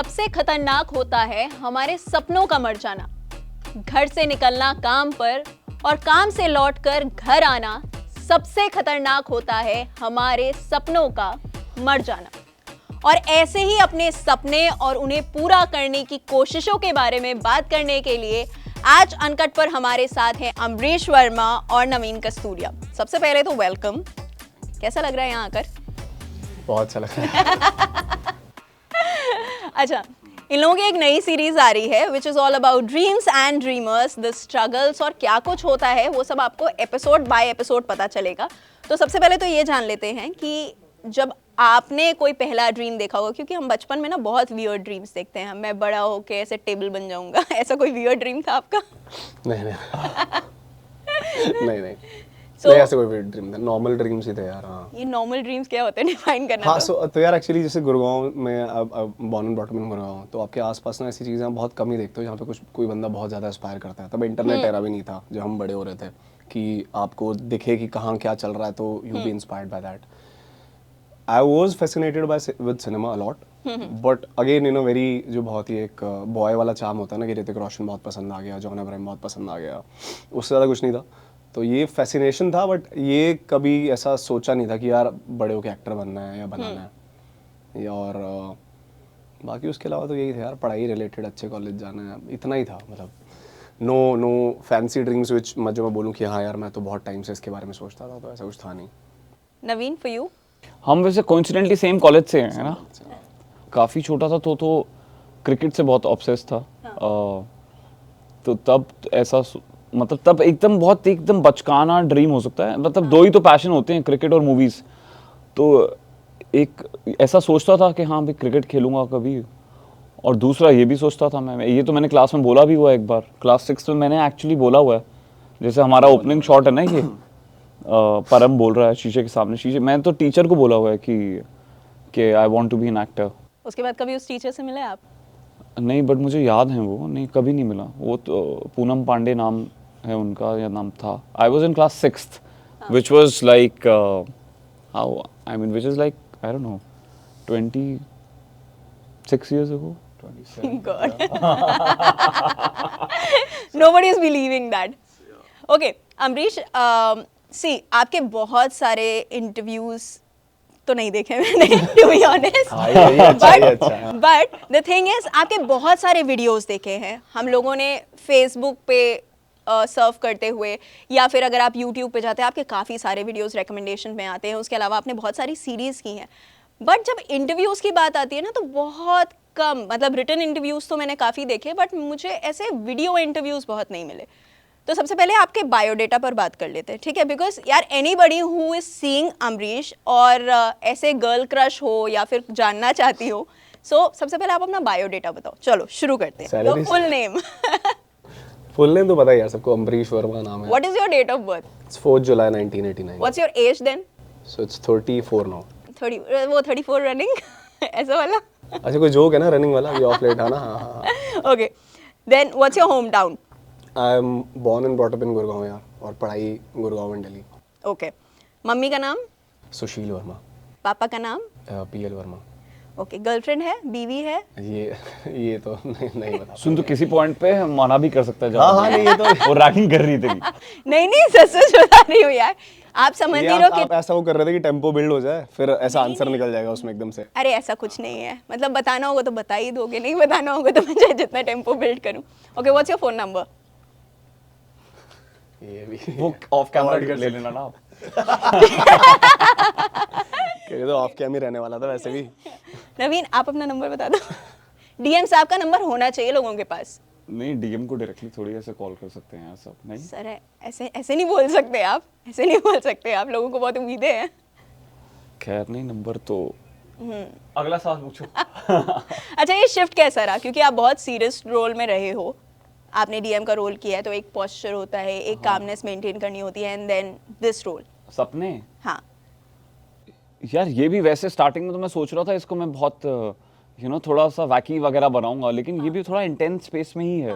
सबसे खतरनाक होता है हमारे सपनों का मर जाना। घर से निकलना काम पर और काम से लौटकर घर आना सबसे खतरनाक होता है हमारे सपनों का मर जाना। और ऐसे ही अपने सपने और उन्हें पूरा करने की कोशिशों के बारे में बात करने के लिए आज अनकट पर हमारे साथ हैं अम्बरीश वर्मा और नवीन कस्तूरिया। सबसे पहले तो वेलकम। कैसा लग रहा है यहाँ आकर? बहुत अच्छा लग रहा है। अच्छा, इन लोगों की एक नई सीरीज आ रही है which is all about dreams and dreamers, the struggles और क्या कुछ होता है वो सब आपको एपिसोड बाय एपिसोड पता चलेगा। तो सबसे पहले तो ये जान लेते हैं कि जब आपने कोई पहला ड्रीम देखा होगा, क्योंकि हम बचपन में ना बहुत वियर्ड ड्रीम्स देखते हैं, मैं बड़ा होके ऐसे टेबल बन जाऊंगा, ऐसा कोई वियर्ड ड्रीम था आपका? नहीं नहीं नहीं, ऐसे कोई ड्रीम था, नॉर्मल ड्रीम्स ही थे यार। हाँ, ये नॉर्मल ड्रीम्स क्या होते हैं, डिफाइन करना। हाँ, तो यार एक्चुअली जैसे गुड़गांव में अब born and brought up in Gurgaon, तो आपके आसपास ना ऐसी चीज़ें बहुत कम ही देखते हो जहाँ पे कोई बंदा बहुत ज़्यादा एस्पायर करता है। तब इंटरनेट एरा भी नहीं था जब हम बड़े हो रहे थे कि आपको दिखे कि कहाँ क्या चल रहा है, तो you B inspired by that. I was fascinated with cinema a lot, but again very जो बहुत ही एक बॉय वाला चार्म होता है ना कि ऋतिक रोशन बहुत पसंद आ गया, जॉन अब्राहम बहुत पसंद आ गया, उससे ज़्यादा कुछ नहीं था। तो ये फैसिनेशन था, बट ये कभी ऐसा सोचा नहीं था कि यार बड़े होके एक्टर बनना है या बनाना है। और बाकी उसके अलावा तो यही था यार, पढ़ाई रिलेटेड अच्छे कॉलेज जाना है, इतना ही था। मतलब नो फैंसी ड्रीम्स विच जो मैं बोलूँ कि हाँ यार मैं तो बहुत टाइम से इसके बारे में सोचता था, तो ऐसा कुछ था नहीं। नवीन, फॉर यू? हम वैसे कोइंसिडेंटली सेम कॉलेज से हैं ना। काफ़ी छोटा था तो क्रिकेट से बहुत ऑब्सेस था। तो तब ऐसा मतलब तब एकदम बचकाना ड्रीम हो सकता है। मतलब दो ही तो पैशन होते हैं, क्रिकेट और मूवीज़। तो एक ऐसा सोचता था कि हाँ भाई क्रिकेट खेलूंगा कभी, और दूसरा ये भी सोचता था मैं, ये तो मैंने क्लास में बोला भी हुआ एक बार, क्लास 6 में मैंने एक्चुअली बोला हुआ है। जैसे हमारा ओपनिंग शॉट है ना ये, परम बोल रहा है शीशे के सामने, शीशे, मैं तो टीचर को बोला हुआ है कि I want to be an actor. उसके बाद कभी उस टीचर से मिले आप? नहीं, बट मुझे याद है वो नहीं, कभी नहीं मिला। वो तो पूनम पांडे नाम है उनका, या नाम था। I was in class 6th which was like how I mean which is like I don't know 26 years ago. 27. God. Nobody is believing that. Okay, Ambrish, see, आपके बहुत सारे इंटरव्यूज तो नहीं देखे मैंने, to be honest. But the thing is, आपके बहुत सारे वीडियोस देखे हैं हम लोगों ने फेसबुक पे सर्व करते हुए, या फिर अगर आप यूट्यूब पे जाते हैं आपके काफ़ी सारे वीडियोस रिकमेंडेशन में आते हैं। उसके अलावा आपने बहुत सारी सीरीज़ की हैं, बट जब इंटरव्यूज़ की बात आती है ना तो बहुत कम, मतलब रिटन इंटरव्यूज़ तो मैंने काफ़ी देखे, बट मुझे ऐसे वीडियो इंटरव्यूज़ बहुत नहीं मिले। तो सबसे पहले आपके बायोडेटा पर बात कर लेते हैं, ठीक है? बिकॉज यार anybody who is seeing Ambarish और ऐसे गर्ल क्रश हो या फिर जानना चाहती हो, सो सबसे पहले आप अपना बायोडेटा बताओ। चलो शुरू करते हैं। Your full name? Full name तो पता ही यार सबको, अम्बरीश वर्मा नाम है। What is your date of birth? It's 4th July 1989. What's your age then? So it's 34 now. 30, वो 34 रनिंग ऐसा वाला? अच्छा, कोई जोक है ना रनिंग वाला, ये ऑफ लेट है ना? हाँ। Okay, then what's your home town? I am born and brought up in Gurgaon यार, और पढ़ाई Gurgaon and Delhi. Okay, mummy का नाम? सुशील वर्मा। पापा का नाम? पीएल वर्मा। ओके, गर्लफ्रेंड है, बीवी है? ये तो नहीं बता। सुन, तो किसी पॉइंट पे मना भी कर सकता है। हाँ नहीं, ये तो वो रैगिंग कर रही थी। नहीं सच बता रही हूँ यार, आप समझ नहीं रहे हो कि आप ऐसा वो कर रहे थे कि टेम्पो बिल्ड हो जाए, फिर ऐसा आंसर निकल जाएगा उसमें एकदम से। अरे ऐसा कुछ नहीं है, मतलब बताना होगा तो बता ही दोगे, नहीं बताना होगा तो मैं चाहे जितना टेम्पो बिल्ड करूँ। Okay, what's your phone number? ये भी वो ऑफ कैमरा ले लेना ना आप। ये तो ऑफ कैम ही रहने वाला था वैसे भी। नवीन, आप अपना नंबर बता दो। डीएम साहब का नंबर होना चाहिए लोगों के पास। नहीं, डीएम को डायरेक्टली थोड़ी ऐसे कॉल कर सकते हैं सब, नहीं सर ऐसे नहीं बोल सकते आप, ऐसे नहीं बोल सकते आप, लोगों को बहुत उम्मीदें हैं। खैर नहीं, नंबर तो अगला सवाल पूछो। अच्छा, ये शिफ्ट कैसा रहा? क्योंकि आप बहुत सीरियस रोल में रहे हो, आपने डीएम का रोल किया है, तो एक पोस्चर होता है, एक कामनेस मेंटेन करनी होती है, एंड देन दिस रोल। सपने? हाँ यार ये भी वैसे स्टार्टिंग में तो मैं सोच रहा था इसको मैं बहुत थोड़ा सा वैकी वगैरह बनाऊंगा, लेकिन ये भी थोड़ा इंटेंस स्पेस में ही है।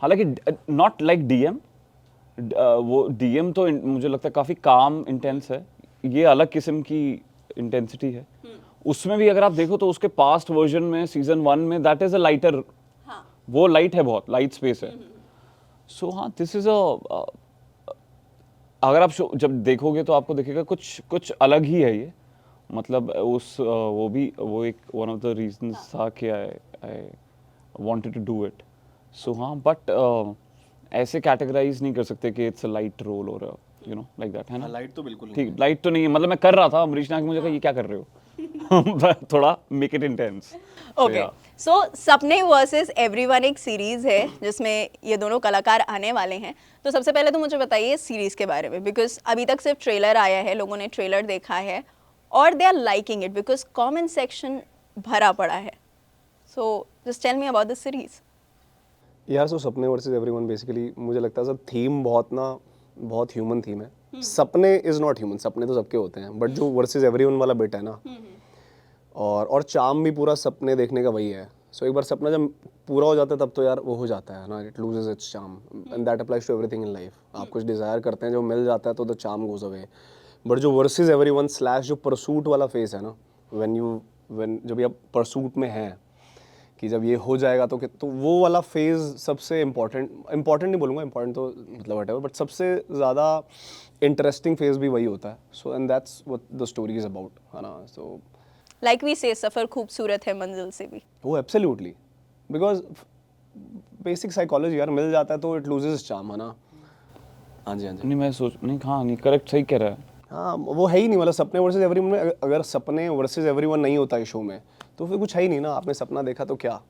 हालांकि नॉट लाइक डीएम, वो डीएम तो मुझे लगता है काफ़ी काम इंटेंस है, ये अलग किस्म की इंटेंसिटी है। उसमें भी अगर आप देखो तो उसके पास्ट वर्जन में सीजन 1 में दैट इज अ लाइटर, वो लाइट है, बहुत लाइट स्पेस है। सो हाँ, दिस इज अ, अगर आप जब देखोगे तो आपको दिखेगा कुछ कुछ अलग ही है ये, मतलब वो एक वन ऑफ द रीजंस था कि I wanted to do it. So हाँ, बट ऐसे कैटेगराइज नहीं कर सकते कि इट्स अ लाइट रोल और यू नो लाइक दैट, है ना? लाइट तो बिल्कुल नहीं ठीक, लाइट तो नहीं है, मतलब मैं कर रहा था, अमरीश ने आके मुझे कहा ये क्या कर रहे हो? थोड़ा make it intense. Okay, so Sapne versus everyone एक सीरीज है जिसमें ये दोनों कलाकार आने वाले हैं। तो सबसे पहले तो मुझे बताइए सीरीज के बारे में, बिकॉज अभी तक सिर्फ ट्रेलर आया है, लोगों ने ट्रेलर देखा है और they are liking it because comment section भरा पड़ा है। So just tell me about the series. यार। So Sapne versus everyone basically मुझे लगता है सर थीम बहुत ह्यूमन थीम है। सपने इज नॉट ह्यूमन, सपने तो सबके होते हैं, बट जो वर्सेस एवरीवन वाला बिट है ना, और चार्म भी पूरा सपने देखने का वही है। सो एक बार सपना जब पूरा हो जाता है तब तो यार वो हो जाता है ना, it loses its charm and that applies to everything in life. आप कुछ डिज़ायर करते हैं, जो मिल जाता है तो the charm goes away. But जो वर्सेस एवरीवन स्लैश जो परसूट वाला फेस है ना, व्हेन जब आप परसूट में हैं कि जब ये हो जाएगा तो वो वाला फेज सबसे इम्पॉर्टेंट नहीं बोलूँगा, इम्पॉर्टेंट तो मतलब व्हाटएवर, बट सबसे ज़्यादा इंटरेस्टिंग फेज भी वही होता है। So and that's what the story is about, है ना? सो लाइक वी से सफर खूबसूरत है मंजिल से भी। वो एब्सोल्युटली, बिकॉज बेसिक साइकोलॉजी यार, मिल जाता है तो इट लूजेस चार्म, है ना? हाँ जी, हाँ जी। नहीं, मैं सोच नहीं, हाँ नहीं, करेक्ट, सही कह रहा है। हाँ, वो है ही नहीं, मतलब सपने वर्सेस एवरीवन में अगर सपने वर्सेस एवरीवन नहीं होता इस शो में तो फिर कुछ है ही नहीं ना। आपने सपना देखा तो क्या,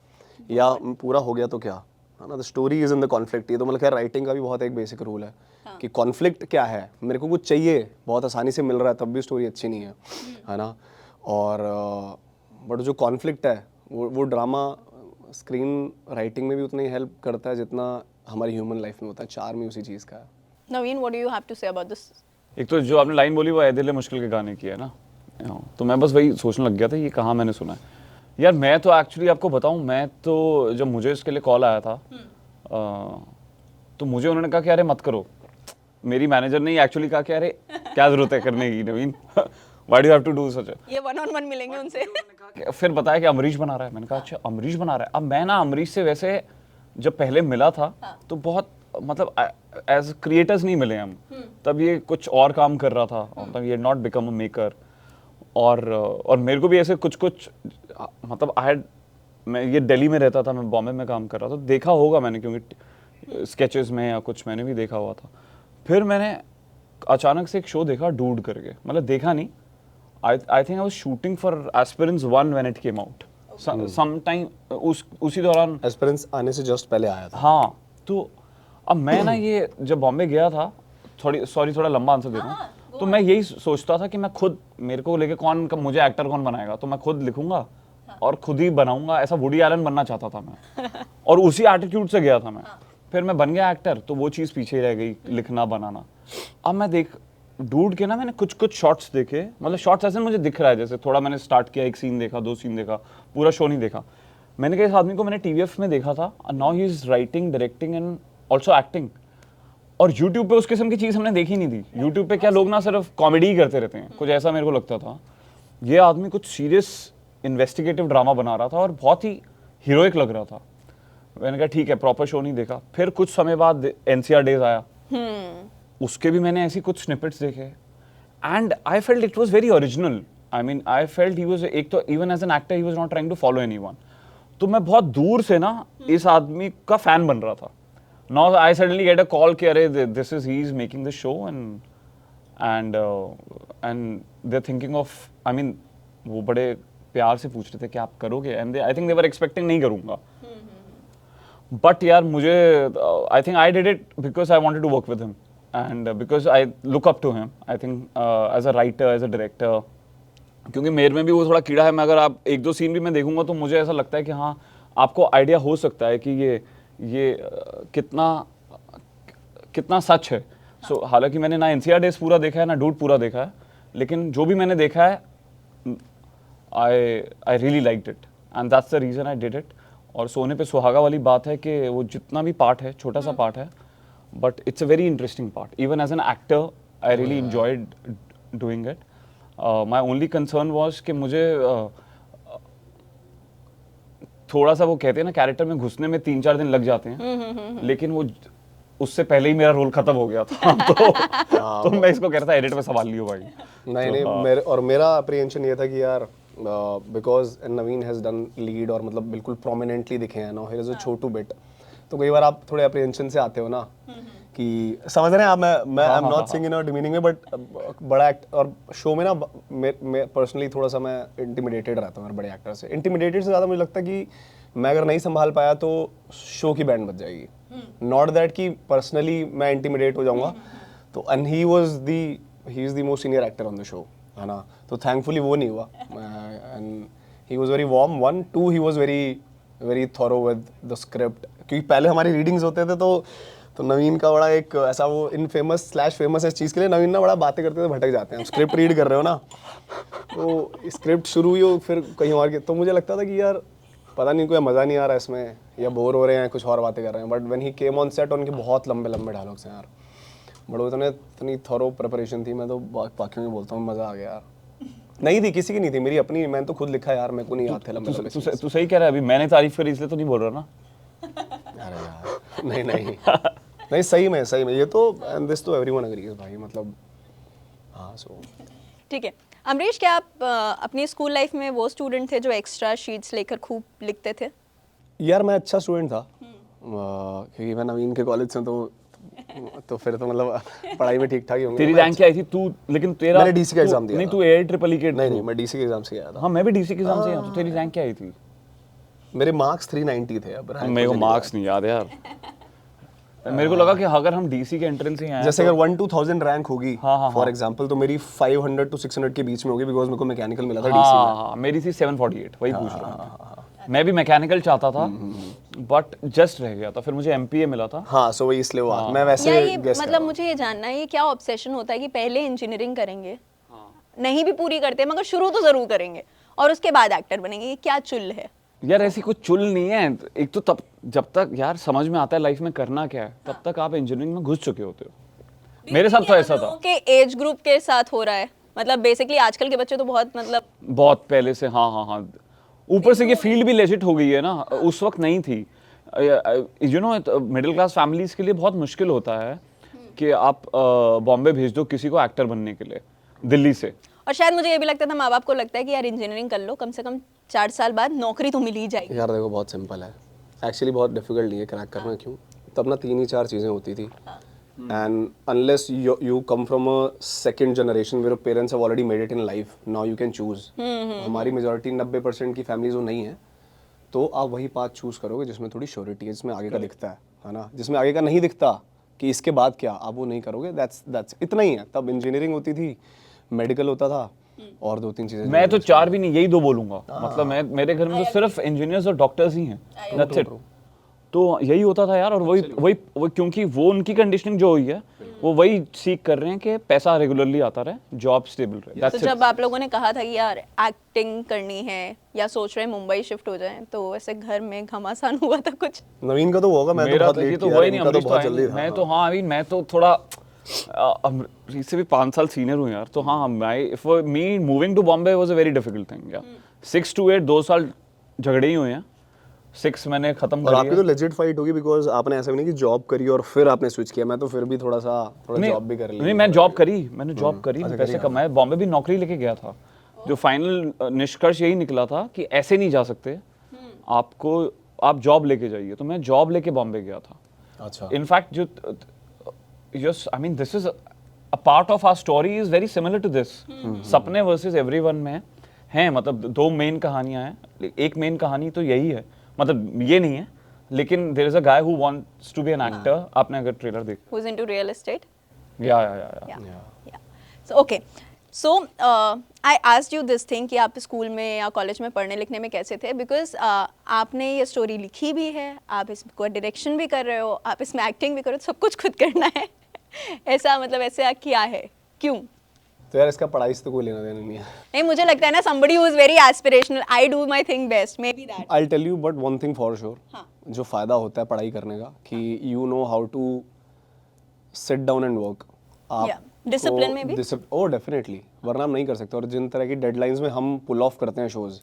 या पूरा हो गया तो क्या, है ना? The story is in the conflict. ये तो मतलब खैर राइटिंग का भी बहुत एक बेसिक रूल है कि कॉन्फ्लिक्ट क्या है। मेरे को कुछ चाहिए, बहुत आसानी से मिल रहा है, तब भी स्टोरी अच्छी नहीं है ना? और बट जो कॉन्फ्लिक्ट है वो ड्रामा स्क्रीन राइटिंग में भी उतना ही हेल्प करता है जितना हमारी ह्यूमन लाइफ में होता है। चार्म ही उसी चीज़ का है। Naveen, what do you have to say about this? एक तो जो आपने लाइन बोली वो ऐ दिल है मुश्किल के गाने की है ना, तो मैं बस वही सोचने लग गया था ये कहाँ मैंने सुना है यार। मैं तो एक्चुअली आपको बताऊं, मैं तो जब मुझे इसके लिए कॉल आया था तो मुझे उन्होंने कहा कि अरे मत करो। मेरी मैनेजर ने एक्चुअली कहा कि अरे क्या जरूरत है करने की Naveen, why do have to do such. ये वन ऑन वन मिलेंगे उनसे। फिर बताया कि अमरीश बना रहा है। मैंने कहा अच्छा अमरीश बना रहा है। अब मैं ना अमरीश से वैसे जब पहले मिला था तो बहुत मतलब एज क्रिएटर्स नहीं मिले हम, तब ये कुछ और काम कर रहा था, मतलब ये नॉट बिकम अ मेकर। और मेरे को भी ऐसे कुछ मतलब मैं ये दिल्ली में रहता था, मैं बॉम्बे में काम कर रहा था, देखा होगा मैंने, क्योंकि स्केचेस में या कुछ मैंने भी देखा हुआ था। फिर मैंने अचानक से एक शो देखा डूड करके, मतलब देखा नहीं, I think I was shooting for aspirants 1 when it came out some time, उसी दौरान एस्पिरेंट्स आने से जस्ट पहले आया था। हाँ, तो अब मैं ना ये जब बॉम्बे गया था, थोड़ा लंबा आंसर दे रहा हूँ, तो मैं यही सोचता था कि मैं खुद, मेरे को लेके मुझे एक्टर कौन बनाएगा, तो मैं खुद लिखूंगा और खुद ही बनाऊंगा। ऐसा वुडी एलन बनना चाहता था मैं, और उसी एटीट्यूड से गया था मैं। फिर मैं बन गया एक्टर, तो वो चीज़ पीछे ही रह गई, लिखना बनाना। अब मैं डूड के ना मैंने कुछ शॉट्स देखे, मतलब शॉट्स ऐसे मुझे दिख रहा है जैसे थोड़ा मैंने स्टार्ट किया, एक सीन देखा, 2 सीन देखा, पूरा शो नहीं देखा। मैंने कहा इस आदमी को मैंने TVF में देखा था, now he is writing, directing and also acting. और यूट्यूब पे उस किस्म की चीज़ हमने देखी नहीं थी। यूट्यूब पे क्या लोग ना सिर्फ कॉमेडी ही करते रहते हैं, कुछ ऐसा मेरे को लगता था। ये आदमी कुछ सीरियस इन्वेस्टिगेटिव ड्रामा बना रहा था और बहुत ही हीरोइक लग रहा था। मैंने कहा ठीक है, प्रॉपर शो नहीं देखा। फिर कुछ समय बाद NCR डेज आया, उसके भी मैंने ऐसी कुछ स्निपेट्स देखे, and I felt it was very original. I mean I felt he was, एक तो even as an actor he was not trying to follow anyone. तो मैं बहुत दूर से ना इस आदमी का फैन बन रहा था। Now I suddenly get a call कि अरे this is he is making this show and they are thinking of, I mean वो बड़े प्यार से पूछ रहे थे कि आप करोगे, and I think they were expecting नहीं करूंगा। बट यार मुझे I think I did it because I wanted to work with him and because I look up to him, I think as a writer, as a director, क्योंकि मेरे में भी वो थोड़ा कीड़ा है। मैं अगर आप 1-2 सीन भी मैं देखूंगा तो मुझे ऐसा लगता है कि हाँ आपको आइडिया हो सकता है कि ये कितना सच है। सो हालांकि मैंने ना NCR डेज पूरा देखा है ना डूड पूरा देखा है, लेकिन जो भी मैंने देखा है I really liked it and that's the reason I did it. और सोने पे सुहागा वाली बात है कि वो जितना भी पार्ट है, छोटा सा पार्ट है, but it's a very interesting part. Even as an actor, I really enjoyed doing it. My only concern was कि मुझे थोड़ा सा वो कहते हैं ना कैरेक्टर में घुसने में 3-4 दिन लग जाते हैं, लेकिन वो उससे पहले ही मेरा रोल खत्म हो गया था तो मैं इसको कह रहा था एडिट में संभाल लियो भाई। नहीं मेरा अप्रीहेंशन ये था कि यार because Naveen has done lead और मतलब बिल्कुल प्रोमिनेंटली दिखे हैं, नो हियर इज अ छोटू बिट, तो कई बार आप थोड़े अप्रीहेंशन से आते हो ना कि समझ रहे हैं आप, मैं I am not saying in a demeaning में, बट बड़ा एक्ट और शो में ना मैं पर्सनली थोड़ा सा मैं इंटिमिडेटेड रहता हूँ बड़े एक्टर से। इंटिमिडेटेड से ज़्यादा मुझे लगता है कि मैं अगर नहीं संभाल पाया तो शो की बैंड बज जाएगी, नॉट दैट कि पर्सनली मैं इंटिमिडेट हो जाऊंगा। तो and he is the most senior actor on the show, है ना, तो थैंकफुली वो नहीं हुआ। And he was very warm, 1 2 he was very thorough with the script, क्योंकि पहले हमारी रीडिंग्स होते थे तो नवीन का बड़ा एक ऐसा वो फेमस इस चीज़ के लिए नवीन ना बड़ा बातें करते थे भटक जाते हैं। स्क्रिप्ट रीड कर रहे हो ना, तो स्क्रिप्ट शुरू हुई हो फिर कहीं और के, तो मुझे लगता था कि यार पता नहीं कोई मज़ा नहीं आ रहा है इसमें या बोर हो रहे हैं कुछ और बातें कर रहे हैं। But when he came on set उनके बहुत लंबे डायलॉग्स हैं यार, बड़े इतनी थॉरो प्रिपरेशन थी, मैं तो बाकियों में बोलता हूँ मज़ा आ गया यार। नहीं थी किसी की नहीं थी, मेरी अपनी, मैंने तो खुद लिखा यार, मेरे को नहीं आते लंबे लंबे। तू सही कह रहा है, अभी मैंने तारीफ करी इसलिए तो नहीं बोल रहा ना। अरे यार नहीं सही में ये तो एंड दिस तो एवरीवन एग्रीज भाई, मतलब हाँ। सो ठीक है अमरीश, क्या आप अपनी स्कूल लाइफ में वो स्टूडेंट थे जो एक्स्ट्रा शीट्स लेकर खूब लिखते थे? यार मैं अच्छा स्टूडेंट था क्योंकि मैं नवीन के कॉलेज से तो फिर तो मतलब पढ़ाई में ठीक ठाक ही होंगे। तेरी रैंक क्या आई थी तू? लेकिन तेरा मैंने डीसी का एग्जाम दिया। नहीं तू एयर ट्रिपल ई के? नहीं मैं डीसी के एग्जाम से गया था। हाँ मैं भी डीसी के एग्जाम से गया, तो तेरी रैंक क्या आई थी? मेरे मार्क्स 390 थे। अब मेरे को मार्क्स नहीं याद यार। मेरे को लगा कि अगर हम डीसी के एंट्रेंस ही आए जैसे अगर 1-2,000 रैंक होगी हाँ, फॉर एग्जांपल, तो मेरी 500 to 600 के बीच में होगी, बिकॉज मेरे को मैकेनिकल मिला था डीसी में। हाँ मेरी थी 748, वही पूछ रहा हूँ। मैं भी मैकेनिकल चाहता था बट जस्ट रह गया था, फिर मुझे एमपीए मिला था। हाँ सो वही इसलिए हुआ। मैं वैसे ये मतलब मुझे ये जानना है ये क्या ऑब्सेशन होता है कि पहले इंजीनियरिंग करेंगे, नहीं भी पूरी करते मगर शुरू तो जरूर करेंगे और उसके बाद एक्टर बनेंगे, ये क्या चुल है? यार ऐसी कुछ चुल नहीं है। एक तो तब जब तक यार समझ में आता है लाइफ में करना क्या है, तब तक आप इंजीनियरिंग में घुस चुके होते हो। मेरे साथ तो ऐसा था कि एज ग्रुप के साथ हो रहा है, मतलब बेसिकली आजकल के बच्चे तो बहुत बहुत पहले से। हाँ ऊपर से ये फील्ड भी लेजिट हो गई है ना, उस वक्त नहीं थी। You know middle class families के लिए बहुत मुश्किल होता है कि आप बॉम्बे भेज दो किसी को एक्टर बनने के लिए दिल्ली से। और शायद मुझे ये भी लगता था, माँ बाप को लगता है कि यार इंजीनियरिंग कर लो, कम से कम 4 साल बाद नौकरी तो मिल ही जाएगी। यार देखो बहुत सिंपल है एक्चुअली, बहुत डिफिकल्ट नहीं है क्रैक करना। क्यों? तब ना 3 ही 4 चीज़ें होती थी, and unless you come from a second generation where your parents have already made it in life, now you can choose. हमारी मेजॉरिटी 90% की फैमिलीज वो नहीं है, तो आप वही पाथ चूज करोगे जिसमें थोड़ी श्योरिटी है, जिसमें आगे का दिखता है ना। जिसमें आगे का नहीं दिखता कि इसके बाद क्या, आप वो नहीं करोगे। दैट्स इतना ही है। तब इंजीनियरिंग होती थी, मेडिकल होता था और 2-3 चीजें। मैं तो 4 भी नहीं, यही 2 बोलूंगा। मतलब मेरे घर में तो सिर्फ इंजीनियर्स और डॉक्टर्स ही हैं, दैट्स इट। तो यही होता था यार। और वही क्योंकि वो उनकी कंडीशनिंग जो हुई है वो वही सीख कर रहे हैं कि पैसा रेगुलरली आता रहे, जॉब स्टेबल रहे। तो जब आप लोगों ने कहा था कि यार एक्टिंग करनी है या सोच रहे हैं मुंबई शिफ्ट हो जाएं, तो वैसे घर में घमासान हुआ था कुछ? नवीन का तो होगा, मैं तो बहुत लेट किया, इनका तो बहुत जल्दी था। मैं तो हाँ अभी मैं तो थोड़ा इससे भी 5 साल सीनियर हूँ यार। तो हाँ for me moving to Bombay was a very difficult thing यार। 6 to 8 2 साल झगड़े ही हुए हैं। 6 मैंने खत्म कर दिया। और आपकी तो लेजिट फाइट होगी बिकॉज आपने ऐसा भी नहीं कि जॉब करी और फिर आपने स्विच किया। मैं तो फिर भी थोड़ा जॉब भी कर ली। नहीं मैं जॉब करी, मैंने जॉब करी, पैसे कमाए, बॉम्बे भी नौकरी लेके गया था। जो फाइनल निष्कर्ष यही निकला था कि ऐसे नहीं जा सकते, आप जॉब लेके जाइए। तो मैं जॉब लेके बॉम्बे गया था। अच्छा। इनफैक्ट जो yes, I mean this is a part of our story is very similar to this. सपने वर्सेस एवरीवन में हैं, मतलब 2 मेन कहानियां हैं। एक मेन कहानी तो यही है, मतलब ये नहीं है, लेकिन there is a guy who wants to be an actor. आपने अगर ट्रेलर देखा, who's into real estate? या So okay. So I asked you this thing कि आप स्कूल में या कॉलेज में पढ़ने लिखने में कैसे थे, बिकॉज आपने ये स्टोरी लिखी भी है, आप इसको डायरेक्शन भी कर रहे हो, आप इसमें एक्टिंग भी कर रहे हो, सब कुछ खुद करना है। ऐसा मतलब ऐसा क्या है, क्यों? तो यार इसका पढ़ाई से तो कोई लेना देना नहीं है। नहीं मुझे लगता है ना somebody who is very aspirational, I do my thing best, maybe that. I'll tell you but one thing for sure. जो फायदा होता है पढ़ाई करने का कि you know how to sit down and work. Yeah. Discipline में भी? Oh definitely. वरना हम नहीं कर सकते। और जिन तरह की डेडलाइंस में हम पुल ऑफ करते हैं शोज़,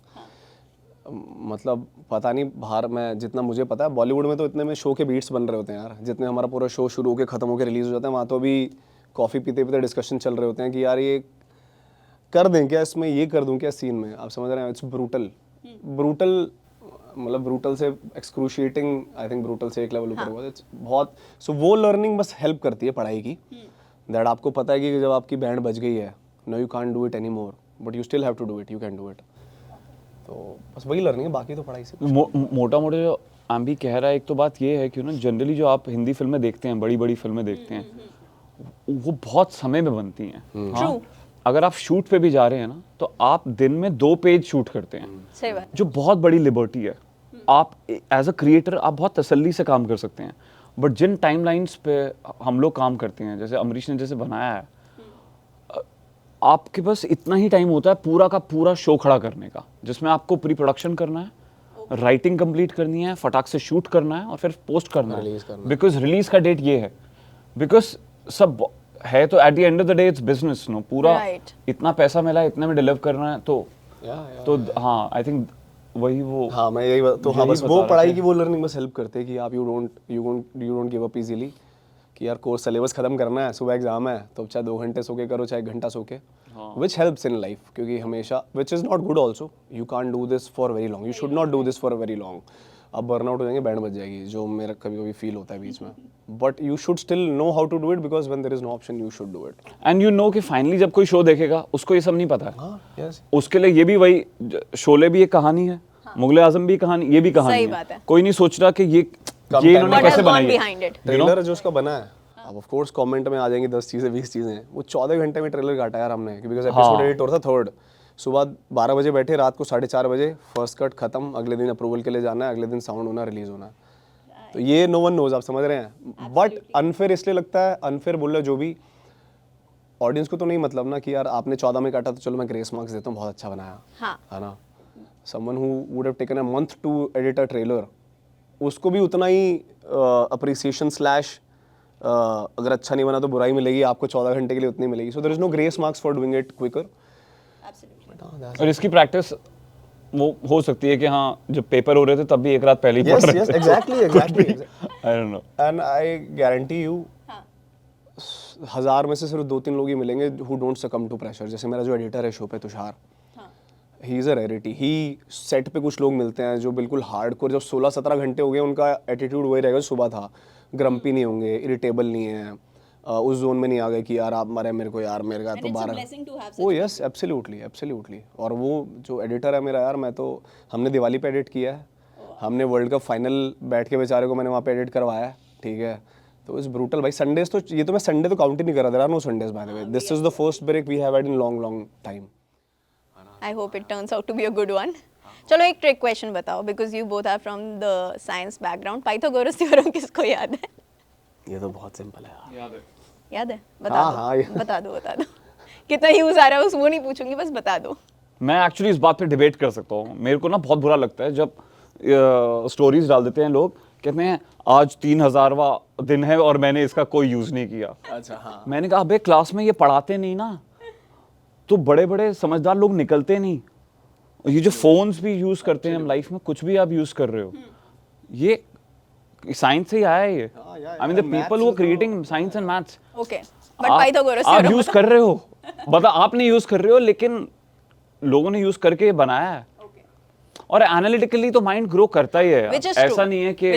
मतलब पता नहीं बाहर में, जितना मुझे पता है बॉलीवुड में तो इतने में शो के बीट्स बन रहे होते हैं यार, जितने हमारा पूरा शो शुरू होकर ख़त्म होकर रिलीज़ हो जाता है, वहाँ तो अभी कॉफ़ी पीते पीते डिस्कशन चल रहे होते हैं कि यार ये कर दें क्या, इसमें ये कर दूं क्या सीन में, आप समझ रहे हैं। इट्स ब्रूटल, ब्रूटल, मतलब ब्रूटल से एक्सक्रूशिएटिंग, आई थिंक ब्रूटल से एक लेवल ऊपर हुआ। इट्स बहुत, सो वो लर्निंग बस हेल्प करती है पढ़ाई की, दैट आपको पता है कि जब आपकी बैंड बज गई है, no you can't do it any more, but you still have to do it, you can do it. तो बस वही लर्निंग है, बाकी तो पढ़ाई से मोटा मोटा जो आम भी कह रहा है, एक तो बात ये है कि ना जनरली जो आप हिंदी फिल्में देखते हैं, बड़ी बड़ी फिल्में देखते हैं, वो बहुत समय में बनती हैं। हाँ, अगर आप शूट पे भी जा रहे हैं ना, तो आप दिन में 2 पेज शूट करते हैं, सही बात, जो बहुत बड़ी लिबर्टी है। आप एज अ क्रिएटर आप बहुत तसल्ली से काम कर सकते हैं, बट जिन टाइमलाइंस पे हम लोग काम करते हैं, जैसे अमरीश ने जैसे बनाया है, आपके पास इतना ही टाइम होता है पूरा का पूरा शो खड़ा करने का, जिसमें आपको प्री प्रोडक्शन करना है, राइटिंग कंप्लीट करनी है, फटाक से शूट करना है और फिर पोस्ट करना है, बिकॉज रिलीज का डेट ये है, बिकॉज सब है तो at the end of the day it's business no, पूरा इतना पैसा मिला है, इतने में डिलीवर करना है, तो हाँ आई थिंक वही वो, हाँ मैं यही तो हाँ बस वो पढ़ाई की वो लर्निंग बस हेल्प करते हैं कि आप you don't give up easily, कि यार कोर्स सिलेबस खत्म करना है, सुबह एग्जाम है तो चाहे 2 घंटे सो के करो, चाहे 1 घंटा सो के, विच हेल्प्स इन लाइफ, क्योंकि हमेशा, which is not good also, you can't do this for very long, you should not do this for very long, आप बर्नआउट हो जाएंगे, बैंड बज जाएगी, जो मेरा कभी कभी फील होता है बीच में, but you should still know how to do it, because when there is no option you should do it, and you know कि फाइनली जब कोई शो देखेगा उसको ये सब नहीं पता है। हाँ यस, उसके लिए ये भी वही, शोले भी एक कहानी है, मुगले आजम भी कहानी, ये भी कहानी है, कोई नहीं सोच रहा कि ये इन्होंने कैसे बनाई है। ट्रेलर जो उसका बना है, अब ऑफ कोर्स कमेंट में आ जाएंगी 10 चीजें 20 चीजें, वो 14 घंटे में ट्रेलर काटा यार हमने, बिकॉज एपिसोड एडिट हो रहा था 3rd, सुबह 12 बजे बैठे, रात को 4:30 बजे फर्स्ट कट खत्म, अगले दिन अप्रूवल के लिए जाना है, अगले दिन साउंड होना, रिलीज होना है, तो ये नो वन नोज, आप समझ रहे हैं। बट अनफेयर इसलिए लगता है, अनफेयर बोल रहे जो भी, ऑडियंस को तो नहीं मतलब ना कि यार आपने 14 में काटा तो चलो मैं ग्रेस मार्क्स देता हूँ, बहुत अच्छा बनाया, है ना। Someone who would have taken a month to edit a trailer, उसको भी उतना ही अप्रिसिएशन स्लैश, अगर अच्छा नहीं बना तो बुराई मिलेगी, आपको 14 घंटे के लिए उतनी मिलेगी, so there is no grace marks for doing it quicker. और इसकी प्रैक्टिस वो हो सकती है कि हाँ जब पेपर हो रहे थे तब भी एक रात पहले ही पढ़ रहे थे। Yes, exactly. I don't know. And I guarantee you, 1000 में से सिर्फ 2-3 लोग ही मिलेंगे who don't succumb to pressure। जैसे मेरा जो एडिटर है शो पे, Tushar, he is a rarity. He set पे कुछ लोग मिलते हैं जो बिल्कुल हार्डकोर, जब 16-17 घंटे हो गए उनका एटीट्यूड वही रहेगा सुबह था, ग्रम्पी नहीं होंगे, इरिटेबल नहीं है, उस जोन में नहीं आ गए कि यार आप मारे मेरे को, यार मेरे का तो 12। ओ यस, एब्सोल्युटली एब्सोल्युटली। और वो जो एडिटर है मेरा यार, मैं तो, हमने दिवाली पे एडिट किया है, हमने वर्ल्ड कप फाइनल बैठ के बेचारे को मैंने वहाँ पे एडिट करवाया है, ठीक है। तो इस ब्रूटल भाई, संडेज तो, ये तो मैं संडे तो काउंट ही नहीं कर रहा, there are no Sundays by the way, this is the first break we have had in long time. I hope it turns out to be a good one. चलो एक ट्रिक क्वेश्चन बताओ, because you both are from the science background. Pythagoras theorem किसको याद है? ये तो बहुत simple है यार। याद है? बता दो। कितना यूज आ रहा है उस, वो नहीं पूछूंगी, बस बता दो। मैं एक्चुअली इस बात पे डिबेट कर सकता हूँ। मेरे को ना बहुत बुरा लगता है जब स्टोरीज डाल देते हैं लोग, कहते हैं आज 3000वां दिन है और मैंने इसका कोई यूज नहीं किया। अच्छा हाँ। मैंने कहा अबे क्लास में ये पढ़ाते नहीं ना, तो बड़े बड़े समझदार लोग निकलते नहीं। ये जो फोन्स भी यूज करते हैं हम लाइफ में, कुछ भी आप यूज कर रहे हो, ये साइंस से ही आया है। ये I mean the people who are creating science and maths, okay, but Pythagoras आप यूज कर रहे हो, मतलब आप नहीं यूज कर रहे हो लेकिन लोगों ने यूज करके बनाया है। और एनालिटिकली तो माइंड ग्रो करता ही है, ऐसा नहीं है कि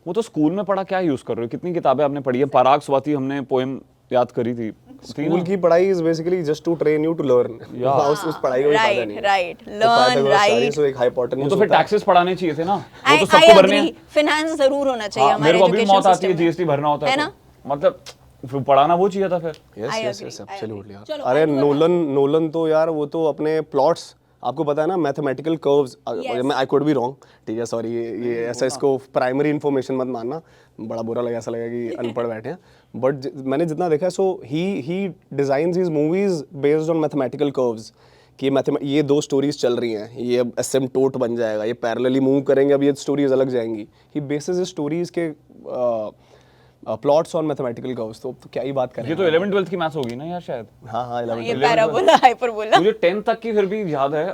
वो तो स्कूल में पढ़ा, क्या यूज कर रहे हो, कितनी किताबें आपने पढ़ी है, पराग स्वाति हमने पोएम याद करी थी। स्कूल की पढ़ाई is basically just to train you to learn. उस पढ़ाई का कोई फायदा नहीं है। Right, learn, right. सो एक हाइपोटेन्यूज, तो फिर टैक्सेस पढ़ाने चाहिए थे ना, वो तो सबको भरने हैं। फाइनेंस जरूर होना चाहिए हमारे मेरे को अभी मौत आती है, जीएसटी भरना होता है, मतलब पढ़ाना वो चाहिए था फिर। Yes absolutely. अरे नोलन तो यार, वो तो अपने प्लॉट्स, आपको पता है ना, mathematical curves, I could be wrong, ठीक है, सॉरी, ये ऐसा, इसको प्राइमरी इन्फॉर्मेशन मत मानना, बड़ा बुरा लगा, ऐसा लगा कि अनपढ़ बैठे हैं, बट मैंने जितना देखा, so he designs his movies based on mathematical curves, कि ये 2 स्टोरीज चल रही हैं, ये अब एसिम्प्टोट बन जाएगा, ये पैरेलली मूव करेंगे, अब ये स्टोरीज अलग जाएंगी। ही बेसिस स्टोरीज के प्लॉट्स ऑन मैथमेटिकल कर्व्स, तो क्या ही बात करें। ये तो 11 12th की मैथ्स होगी ना यार शायद। हाँ हाँ, 11 ये पैराबोला हाइपरबोला। मुझे 10 तक की फिर भी याद है,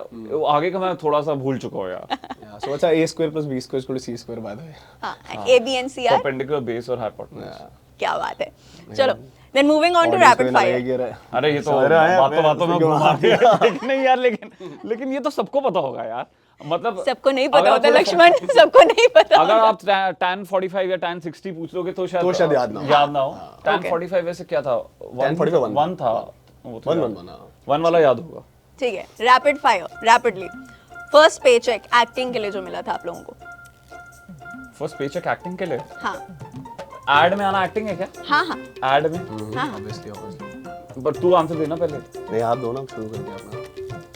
आगे का मैं थोड़ा सा भूल चुका हूँ यार। सो अच्छा, a square plus b square is equal to c square by the way। हाँ, A B N C R, perpendicular base और हाइपोटेन्यूज। क्या बात है। चलो then moving on to rapid fire. अरे ये तो समझ रहा है, बातों बातों में मैं घुमा दिया। लेकिन नहीं यार, लेकिन ये तो सबको पता होगा यार, मतलब सबको नहीं पता अगर होता आप- लक्ष्मण, सबको नहीं पता अगर होता। आप tan 45 या tan 60 पूछ लोगे तो शायद याद ना हो। याद ना हो। tan Okay. 45 वैसे क्या था? tan 45 one। 1 था, वो तो 1 याद- 1 1। 1 वाला याद होगा। ठीक है, रैपिड फायर, रैपिडली। फर्स्ट पे चेक एक्टिंग के लिए जो मिला था आप लोगों को। फर्स्ट पेचेक एक्टिंग के लिए? हाँ एड में आना एक्टिंग है क्या? हाँ हाँ एड में? Obviously obviously. पर तू आंसर देना पहले। नहीं, आप दो ना, शुरू कर दिया अपना।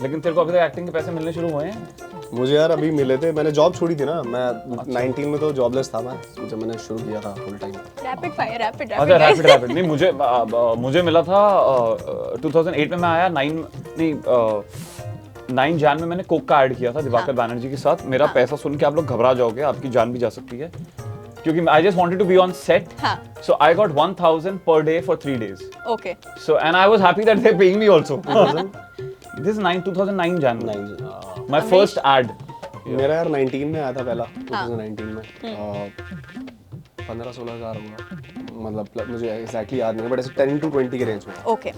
लेकिन तेरे को अभी तक एक्टिंग के पैसे मिलने शुरू हुए हैं? मुझे यार अभी मिले थे, मैंने जॉब छोड़ी थी ना, मैं 19 में तो जॉबलेस था मैं, जब मैंने शुरू किया था full time. Rapid fire, rapid अच्छा, रैपिड रैपिड नहीं, मुझे मिला था 2008 में। मैं आया 9 जैन में मैंने कोक का ऐड किया था दिवाकर बैनर्जी के साथ। मेरा पैसा सुन के आप लोग घबरा जाओगे, आपकी जान भी जा सकती है, क्योंकि I just wanted to be on set. हाँ। So I got 1000 per day for 3 days। ओके। So and I was happy that they're paying me also. This is 2009 January. 9 My first ad. मेरा यार 19 में आया था पहला, 2019 में। 15-16 हज़ार होगा, मतलब मुझे एग्जैक्टली याद नहीं है, बट ऐसे 10 to 20 के रेंज में। ओके।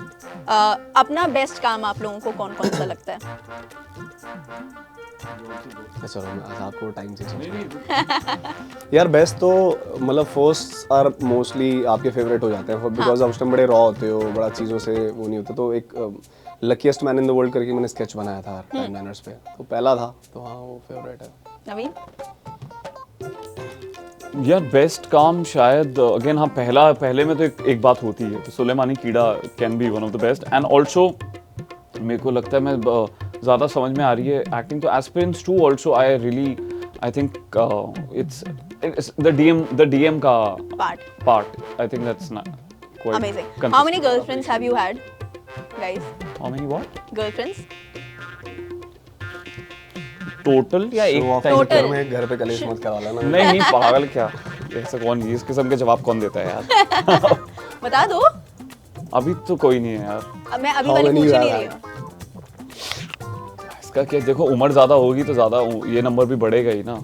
अपना बेस्ट काम आप लोगों को कौन कौन सा लगता है? चलो मैं आपको टाइम से यार बेस्ट तो मतलब फर्स्ट आर मोस्टली आपके फेवरेट हो जाते हैं, बिकॉज आप उस टाइम बड़े रॉ होते हो, बड़ा चीज़ों से वो नहीं होते। तो एक luckiest man in the world करके मैंने स्केच बनाया था टाइम मैनर्स पे, तो पहला था, तो हाँ वो फेवरेट है। नवीन? यार बेस्ट काम शायद अगेन हाँ, पहले में तो एक बात होती है, तो सुलेमानी कीड़ा can be one of the best. And also मेरे को लगता है मैं ज़्यादा समझ में आ रही है एक्टिंग, तो aspirants to also I think it's the DM का पार्ट। I think that's quite Amazing. consistent. How many girlfriends have you had, guys? How many what? Girlfriends? Total या एक Show off टाइम? के Total. चक्कर में घर पे कलेश मत करवा लेना। नहीं पागल क्या, ऐसा कौन, इस किस्म के जवाब कौन देता है यार? बता दो। अभी तो कोई नहीं है यार। अब मैं अभी How वाली many पूछ you नहीं have रही had? हूँ। इसका क्या, देखो उम्र ज्यादा होगी तो ज्यादा ये नंबर भी बढ़ेगा ही ना।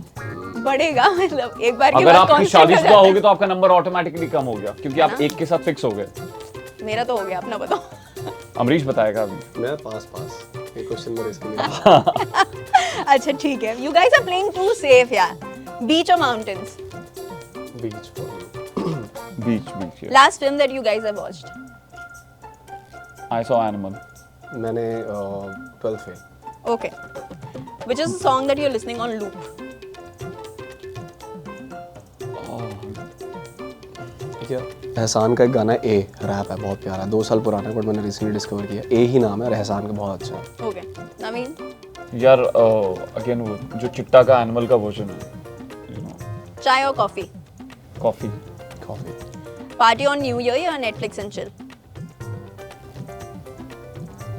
बढ़ेगा मतलब एक बार की अगर बात आप कौन शादीशुदा होगे तो आपका नंबर ऑटोमेटिकली कम हो गया, क्योंकि आप एक के साथ फिक्स हो गए। मेरा तो हो गया, अपना बताओ। अमरीश बताएगा अभी। मैं पास एक क्वेश्चन मेरे इसके लिए। अच्छा ठीक है, you guys are playing to safe यार। बीच और mountains? Beach last film that you guys have watched? I saw Animal. मैंने 12th fail. Okay. Which is a song that you're listening on loop? ठीक है, एहसान का एक गाना ए rap है, बहुत प्यारा है, 2 साल पुराना है, बट मैंने रिसेंटली डिस्कवर किया। ए ही नाम है और एहसान का बहुत अच्छा है। Okay. Naveen? यार अगेन वो जो चिट्टा का एनिमल का वर्जन है, you know, Chai or coffee? Coffee. Party on New Year or Netflix and chill?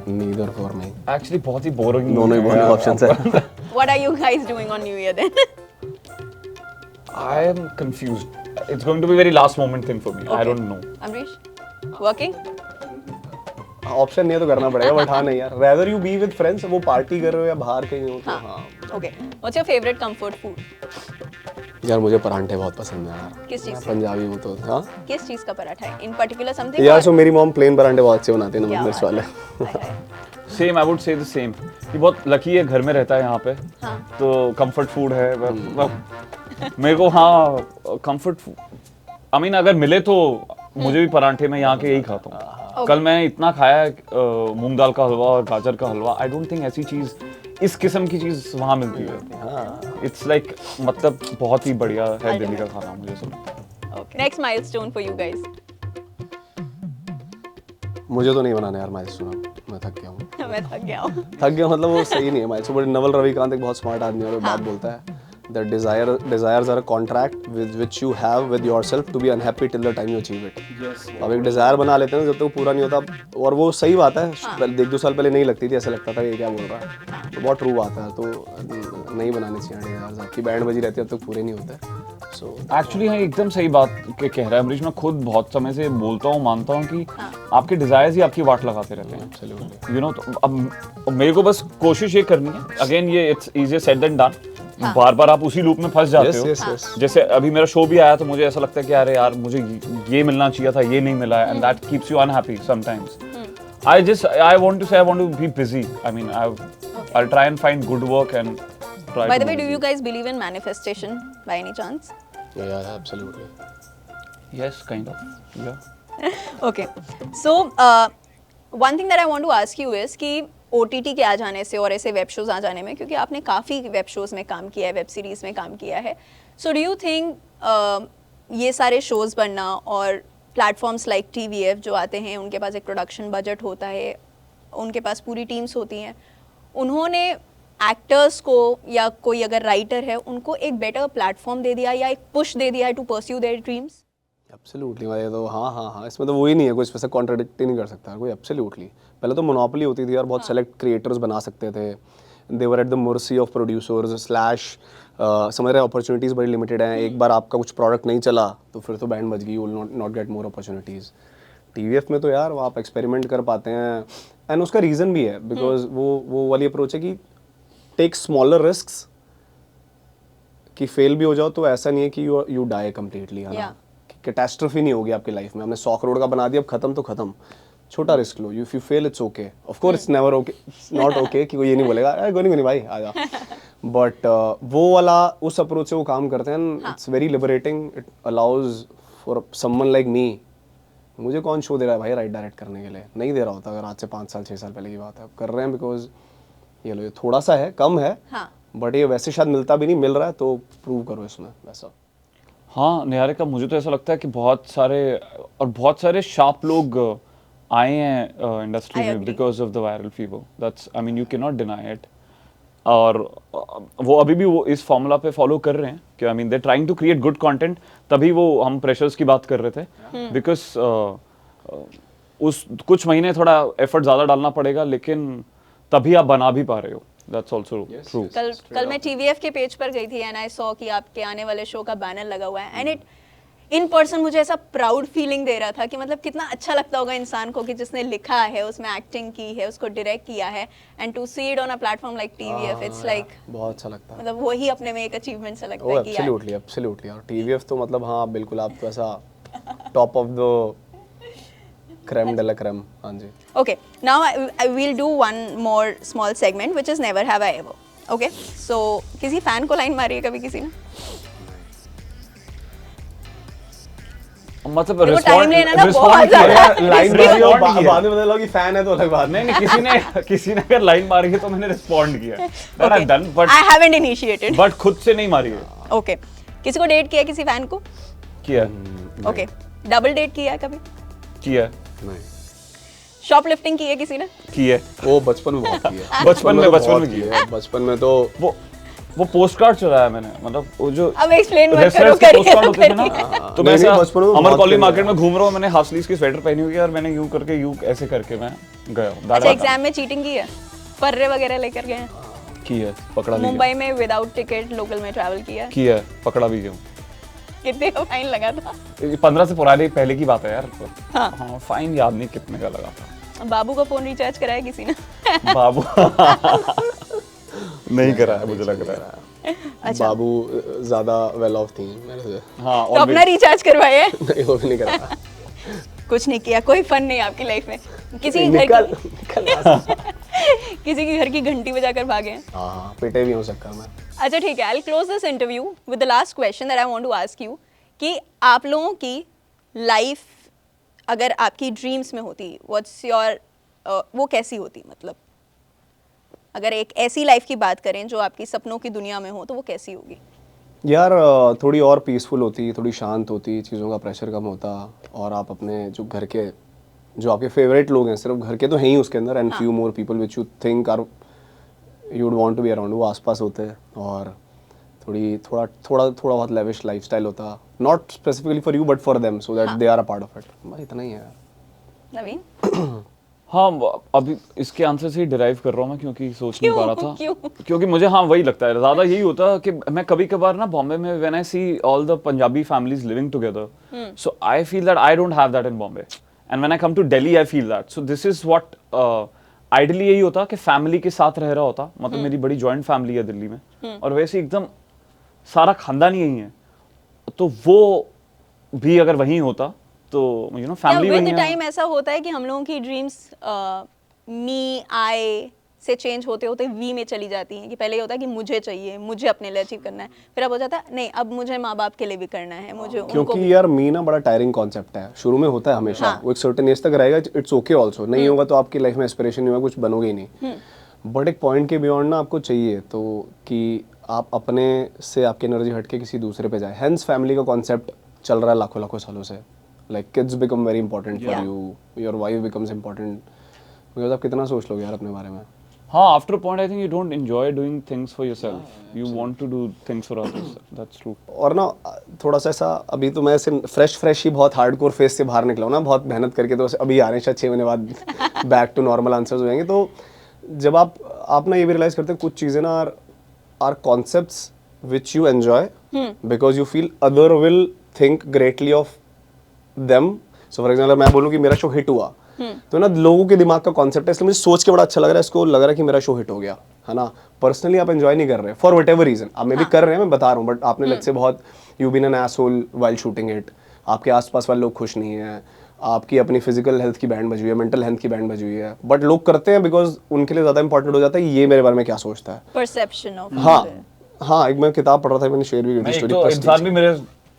Neither for me. Actually बहुत ही बोरिंग दोनों ही बहुत ऑप्शंस है। What are you guys doing on New Year then? I am confused. It's going to be very last moment thing for me. I don't know. Amrish? Working? Option नहीं है तो करना पड़ेगा, but हाँ नहीं यार, rather you be with friends, वो party कर रहे हो या बाहर कहीं हो, तो हाँ। Okay. What's your favorite comfort food? यार मुझे परांठे बहुत पसंद है यार। किस चीज़ मैं से? पंजाबी हूँ तो हाँ। किस चीज़ का पराठा है? In particular something? यार or- सो मेरी मॉम प्लेन परांठे बहुत अच्छे बनाते हैं, क्या नमक मिर्च बात वाले। है? Hi, hi. Same I would say the same. ये बहुत लकी है, घर में रहता है यहाँ पे, हाँ। तो कंफर्ट फूड है। मेरे को हाँ कंफर्ट फूड, आई मीन अगर मिले तो मुझे भी परांठे में यहाँ के यही खाता हूँ। कल मैंने इतना खाया है मूंग दाल का हलवा और गाजर का हलवा। आई डोंट थिंक ऐसी चीज, इस किस्म की चीज वहाँ मिलती है। इट्स लाइक मतलब बहुत ही बढ़िया है दिल्ली का खाना, मुझे सब लगता है। Okay. Next milestone for you guys? मुझे तो नहीं बनाना यार माइलस्टोन, मैं थक गया हूँ। मैं थक गया हूँ। थक गया मतलब वो सही नहीं है माइलस्टोन। बट नवल रविकांत एक बहुत स्मार्ट आदमी है, और बात बोलता है that desires are a contract with which you have with yourself to be unhappy till the time you achieve it. अब एक डिजायर बना लेते हैं जब तक वो पूरा नहीं होता, और वो सही बात है। पहले 1-2 साल पहले नहीं लगती थी, ऐसा लगता था ये क्या बोल रहा है, तो बहुत ट्रू बात है। तो नहीं बनाने चाहिए डिजायर्स, आपकी बैंड बजी रहती है तब तक पूरे नहीं होते। So एक्चुअली हाँ एकदम सही बात कह रहा है अमरीश। मैं खुद बहुत समय से बोलता हूँ, मानता हूँ कि आपके डिजायर्स ही आपकी वाट लगाते रहते हैं, absolutely. You know. तो अब मेरे को बस कोशिश ये करनी है, अगेन ये it's easier said than done. बार बार आप उसी लूप में फंस जाते Yes, हो। yes, yes. जैसे अभी मेरा शो भी आया तो मुझे ऐसा लगता है कि अरे यार मुझे ये मिलना चाहिए था, ये नहीं मिला है, and that keeps you unhappy sometimes. I want to say I want to be busy. I mean I'll try and find good work and try By to the way, be do you busy. guys believe in manifestation by any chance? Yeah, absolutely. Yes, kind of. Yeah. Okay. So, one thing that I want to ask you is कि OTT के आ जाने से और ऐसे web shows आ जाने में, क्योंकि आपने काफ़ी वेब शोज में काम किया है, वेब सीरीज में काम किया है, सो डू यू थिंक ये सारे शोज बनना और प्लेटफॉर्म्स लाइक TVF जो आते हैं, उनके पास एक प्रोडक्शन बजट होता है, उनके पास पूरी टीम्स होती हैं, उन्होंने एक्टर्स को या कोई अगर राइटर है उनको एक बेटर प्लेटफॉर्म दे दिया या एक पुश दे दिया है to pursue their dreams? Absolutely भाई, तो हाँ, इसमें तो वही नहीं है, कोई इसमें से कॉन्ट्रडिक्ट ही नहीं कर सकता कोई। एब्सोल्युटली पहले तो मोनोपोली होती थी यार, बहुत सेलेक्ट क्रिएटर्स बना सकते थे, they were at the mercy of producers slash समझ रहे, अपॉर्चुनिटीज़ बड़ी लिमिटेड हैं। एक बार आपका कुछ प्रोडक्ट नहीं चला तो फिर तो बैंड बज गई, you will not get more opportunities. TVF में तो यार वो आप एक्सपेरिमेंट कर पाते हैं, एंड उसका रीज़न भी है बिकॉज वो वाली अप्रोच है कि टेक स्मॉलर रिस्क्स, कि फेल भी हो जाओ तो ऐसा नहीं है कि यू डाई कम्प्लीटली, है ना, कैटास्ट्रोफी नहीं होगी आपकी लाइफ में। हमने 100 करोड़ का बना दिया, अब खत्म तो खत्म। छोटा risk low, if you fail it's okay, of course it's never okay, not okay कि कोई ये नहीं बोलेगा कोई नहीं भाई आ जा, बट वो वाला उस अप्रोच से वो काम करते हैं, it's very liberating. It allows for someone like me, मुझे कौन शो दे रहा है भाई राइट डायरेक्ट करने के लिए, नहीं दे रहा होता अगर आज से 5 साल 6 साल पहले की बात है। अब कर रहे हैं बिकॉज ये लो, ये थोड़ा सा है, कम है, बट ये वैसे शायद मिलता भी नहीं, मिल रहा है तो प्रूव करो इसमें वैसा। हाँ निहारिका, मुझे तो ऐसा लगता है कि बहुत सारे शार्प लोग आए हैं इंडस्ट्री में because of the viral fever. That's I mean you can not deny it. और वो अभी भी वो इस फॉर्मूला पे फॉलो कर रहे हैं कि I mean they trying to create good content. तभी वो हम प्रेशर्स की बात कर रहे थे, बिकॉज उस कुछ महीने थोड़ा एफर्ट ज़्यादा डालना पड़ेगा, लेकिन तभी आप बना भी पा रहे हो। That's also true. कल मैं TVF के पेज पर गई थी एंड आई सॉ कि आपके आने वाले शो का बैनर लगा हुआ है, एंड इट इन पर्सन मुझे ऐसा प्राउड फीलिंग दे रहा था कि मतलब कितना अच्छा लगता होगा इंसान को कि जिसने लिखा है, उसमें एक्टिंग की है, उसको डायरेक्ट किया है, and to see it on a platform like TVF, it's like बहुत अच्छा लगता है, मतलब वही अपने में एक अचीवमेंट सा लगता ओह है कि यार एब्सोल्युटली। और TVF तो मतलब हाँ बिल्कुल, आप तो ऐसा top of the creme de la creme, हाँ जी। Okay, now I will do one more small segment which is never have I ever. Okay, so किसी फैन को लाइन मारी है कभी किसी ने? मतलब देखो, time लेना ना बहुत रिस्पॉन्ड ज़्यादा। लाइन मारी हो, बाद में बता लो कि फैन है तो अलग बात। नहीं, किसी ने अगर लाइन मारी है तो मैंने रिस्पॉन्ड किया। That I've done, I haven't initiated. but खुद से नहीं मारी है। Okay, किसी को डेट किया किसी फैन को? किया Okay, डबल डेट किया है कभी? किया नहीं, शॉपलिफ्टिंग की है किसी ने? किया वो बचपन में बहुत किया, बचपन में बहुत किया। बचपन में तो वो पोस्ट कार्ड चुराया मैंने, मतलब वो जो अब एक्सप्लेन मत करो, रेफरेंस के पोस्ट कार्ड होते थे ना, तो मैं नहीं, ऐसा बचपन में अमर बहुत कॉलोनी खेले मार्केट हैं। में घूम रहा हूँ, मैंने हाफ स्लीव्स की स्वेटर पहनी हुई है और मैंने यूं करके यूं ऐसे करके मैं गया हूँ। अच्छा, एग्जाम में चीटिंग की है? फर्रे वगैरह लेकर गए हैं? की है, पकड़ा भी मुंबई में विदाउट टिकट लोकल में ट्रैवल किया? किया है, पकड़ा भी गया हूँ। कितने का फाइन लगा था? 15 से पुरानी पहले की बात है यार। हाँ। हाँ, फाइन याद नहीं कितने का लगा था। बाबू का फोन रिचार्ज कराया किसी ने? बाबू नहीं करा है, मुझे लग रहा है। अच्छा। बाबू ज्यादा वेल ऑफ थी मेरे से। हाँ, तो अपना रिचार्ज करवाया? नहीं, वो भी नहीं करा। कुछ नहीं किया, कोई फन नहीं आपकी लाइफ में? किसी के घर की किसी के घर की घंटी बजाकर भागे हैं? हाँ, पिटे भी हो सकता मैं। अच्छा ठीक है, I will close this interview with the last question that I want to ask you कि आप लोगों की लाइफ अगर आपकी ड्रीम्स में होती, व्हाट्स योर वो कैसी होती? मतलब अगर एक ऐसी लाइफ की बात करें जो आपकी सपनों की दुनिया में हो तो वो कैसी होगी? यार थोड़ी और पीसफुल होती, थोड़ी शांत होती, चीज़ों का प्रेशर कम होता, और आप अपने जो घर के जो आपके फेवरेट लोग हैं, सिर्फ घर के तो हैं ही उसके अंदर, and few more people which you think are you would want to be around, वो आसपास होते, और थोड़ा बहुत लेविश लाइफस्टाइल होता, not specifically for you but for them, so that they are a part of it. बस इतना ही है यार। नवीन? हाँ अभी इसके आंसर से ही डिराइव कर रहा हूँ मैं, क्योंकि सोच नहीं पा रहा था। क्यों? क्योंकि मुझे हाँ वही लगता है, ज़्यादा यही होता है कि मैं कभी कभार ना बॉम्बे में when I see all the Punjabi families living together, so I feel that I don't have that in Bombay, and when I come to Delhi I feel that. So this is what ideally यही होता कि फैमिली के साथ रह रहा होता, मतलब मेरी बड़ी जॉइंट फैमिली है दिल्ली में, और वैसे एकदम सारा खानदान यही है, तो वो भी अगर वहीं होता तो यू नो फैमिली विद वहीं है। टाइम ऐसा होता है कि हम लोगों की ड्रीम्स मी आई से चेंज होते होते वी में चली जाती हैं, कि पहले ये होता है कि मुझे चाहिए, मुझे अपने लिए अचीव करना है, फिर अब हो जाता है नहीं अब मुझे माँ बाप के लिए भी करना है, मुझे उनको क्योंकि यार मी ना बड़ा टायरिंग कॉन्सेप्ट है, शुरू में होता है हमेशा, हाँ. वो एक सर्टेन एज तक रहेगा, इट्स ओके ऑल्सो, नहीं होगा तो आपकी लाइफ में एस्पिरेशन नहीं होगा, कुछ बनोगे ही नहीं, बट एक पॉइंट के बियॉन्ड ना आपको चाहिए तो कि आप अपने से आपकी एनर्जी हट के किसी दूसरे पे जाए। हेंस फैमिली का कॉन्सेप्ट चल रहा है लाखों लाखों सालों से, like kids become very important for you, your wife becomes important, because आप कितना सोच लोगे यार अपने बारे में। हाँ, after a point I think you don't enjoy doing things for yourself. You want to do things for others. That's true. और ना थोड़ा सा ऐसा, अभी तो मैं ऐसे फ्रेश ही बहुत हार्डकोर फेज से बाहर निकला हूँ ना, बहुत मेहनत करके, तो अभी आ रहे हैं शायद 6 महीने बाद बैक टू नॉर्मल आंसर्स हो जाएंगे। तो जब आप ना ये भी रियलाइज करते हैं कुछ चीज़ें ना or concepts which you enjoy because you feel other will think greatly of them. So for example मैं बोलूँ कि मेरा शो हिट हुआ, तो ना लोगों के दिमाग का कॉन्सेप्ट है, इसलिए मुझे सोच के बड़ा अच्छा लग रहा है, इसको लग रहा है कि मेरा शो हिट हो गया, है ना। पर्सनली आप एंजॉय नहीं कर रहे फॉर वट एवर रीजन, आप मे भी कर रहे हैं, मैं बता रहा हूँ, बट आपने लग से बहुत you been an asshole while shooting it, आपके आसपास वाले लोग खुश नहीं है, आपकी अपनी फिजिकल हेल्थ की बैंड बजी हुई है, मेंटल हेल्थ की बैंड बजी हुई है, बट लोग करते हैं बिकॉज उनके लिए ज्यादा इंपॉर्टेंट हो जाता है ये मेरे बारे में क्या सोचता है, परसेप्शन ऑफ हाँ एक मैं किताब पढ़ रहा था, मैंने शेयर भी की थी स्टोरी, तो इंसान भी मेरे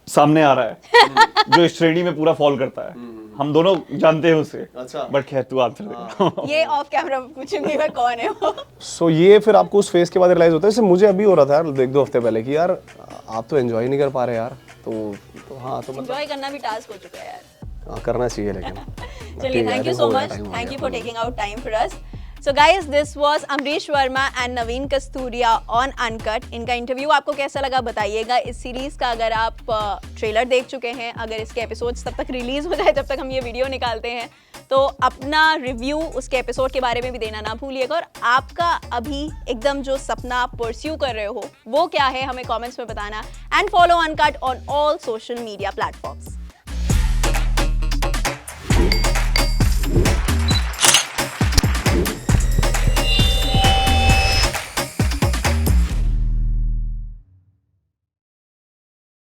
सामने आ रहा है जो इस श्रेणी में पूरा फॉल करता है, हम दोनों जानते हैं उसे। अच्छा। बट खैर तू आंसर दे। ये ऑफ कैमरा पूछूंगी मैं कौन है वो। सो ये फिर आपको उस फेज के बाद रियलाइज होता है, जैसे मुझे अभी हो रहा था यार 1-2 हफ्ते पहले कि यार आप तो एंजॉय नहीं कर पा रहे यार, तो हाँ तो मतलब एंजॉय करना भी टास्क हो चुका है यार, करना चाहिए लेकिन। चलिए thank you so much, thank you for taking out time for us. So guys, this was Amrish Verma and Naveen Kasturia on Uncut. इनका इंटरव्यू आपको कैसा लगा बताइएगा। इस सीरीज का अगर आप ट्रेलर देख चुके हैं, अगर इसके एपिसोड्स तब तक रिलीज हो जाए जब तक हम ये वीडियो निकालते हैं, तो अपना रिव्यू उसके एपिसोड के बारे में भी देना ना भूलिएगा, और आपका अभी एकदम जो सपना आप परस्यू कर रहे हो वो क्या है हमें कमेंट्स में बताना, and follow uncut on all social media platforms.